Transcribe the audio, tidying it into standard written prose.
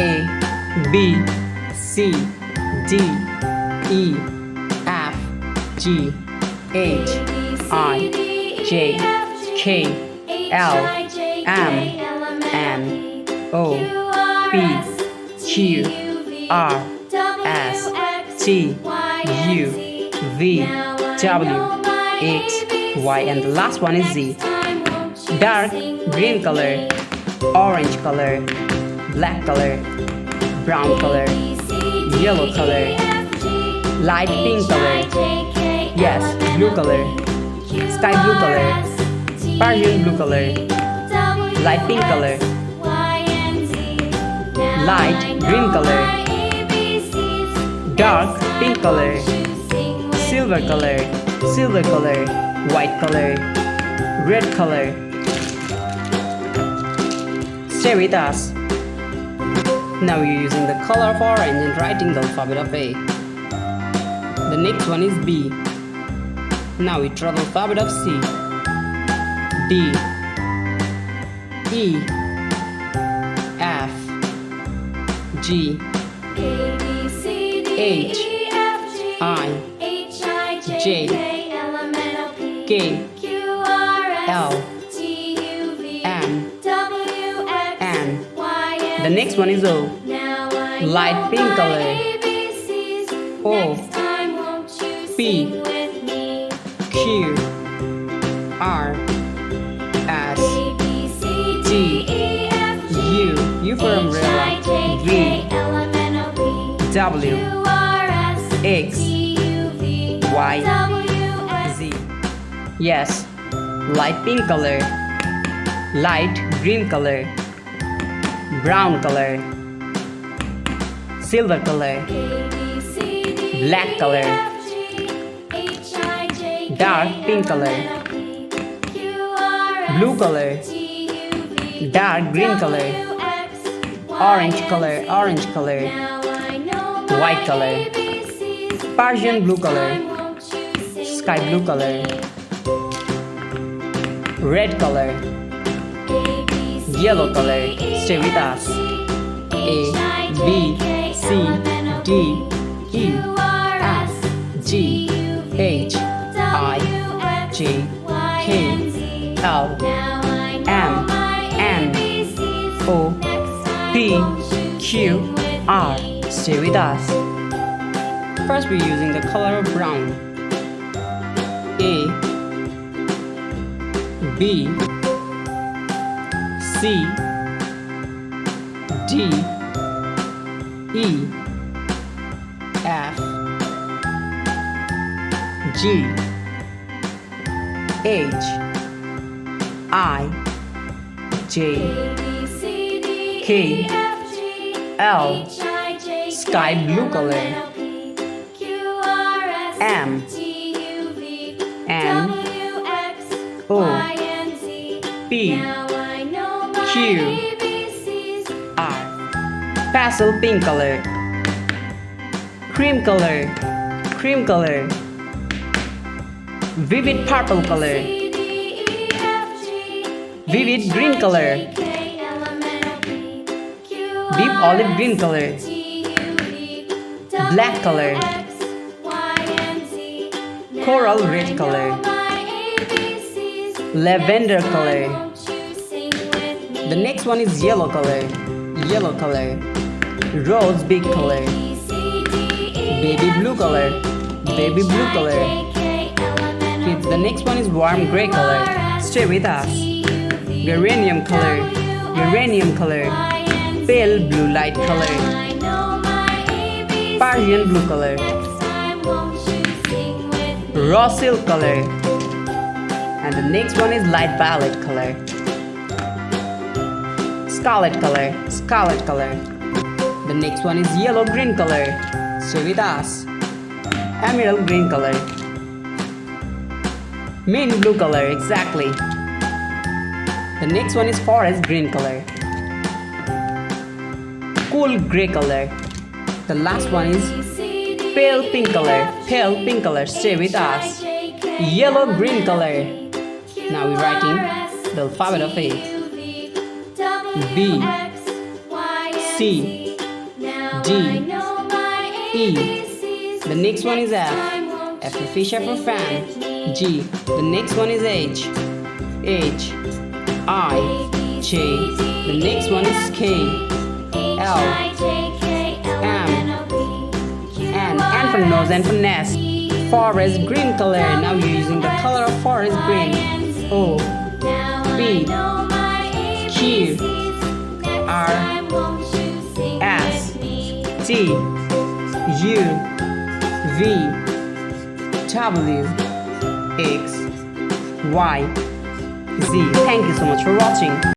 A, B, C, D, E, F, G, H, I, J, K, L, M, N, O, P, Q, R, S, T, U, V, W, X, Y, and the last one is Z. Dark green color, orange color, black color, brown color, yellow color, light pink color, yes, blue color, sky blue color, Persian blue color, light pink color, light green color, dark pink color, silver color, white color, red color. Stay with us. Now you're using the color of orange and writing the alphabet of A. The next one is B. Now we draw the alphabet of C. D, E, F, G, H, I, J, K, L, M, N. The next one is O. Light pink color. O, P, Q, R, S, T, U for umbrella, V, W, X, Y, Z. Yes, light pink color, light green color, brown color, silver color, black color, dark pink color, blue color, dark green color, orange color, white color, Persian blue color, sky blue color, red color, yellow color. Stay with us. A, B, C, D, E, F, G, H, I, J, K, L, M, N, O, P, Q, R. Stay with us. First we're using the color of brown. A, B, C, D, E, F, G, H, I, J, K, L, sky blue color, M, N, O, P, Q, R. Pastel pink color, cream color, vivid purple color, vivid green color, deep olive green color, black color, coral red color, lavender color. The next one is yellow color, rose big color, baby blue color, Kids, the next one is warm gray color. Stay with us. Geranium color, pale blue light color, Persian blue color, raw silk color, and the next one is light violet color, scarlet color. The next one is yellow green color. Stay with us. Emerald green color, mint blue color, exactly. The next one is forest green color, cool gray color. The last one is pale pink color. Stay with us. Yellow green color. Now we're writing the alphabet of A. B, C, D, E. The next one is F. F for fish, F for fan. G. The next one is H. H, I, J. The next one is K. L, M, N for nose, N for nest. Forest green color. Now you're using the color of forest green. O, P, Q, R, S, T, U, V, W, X, Y, Z. Thank you so much for watching.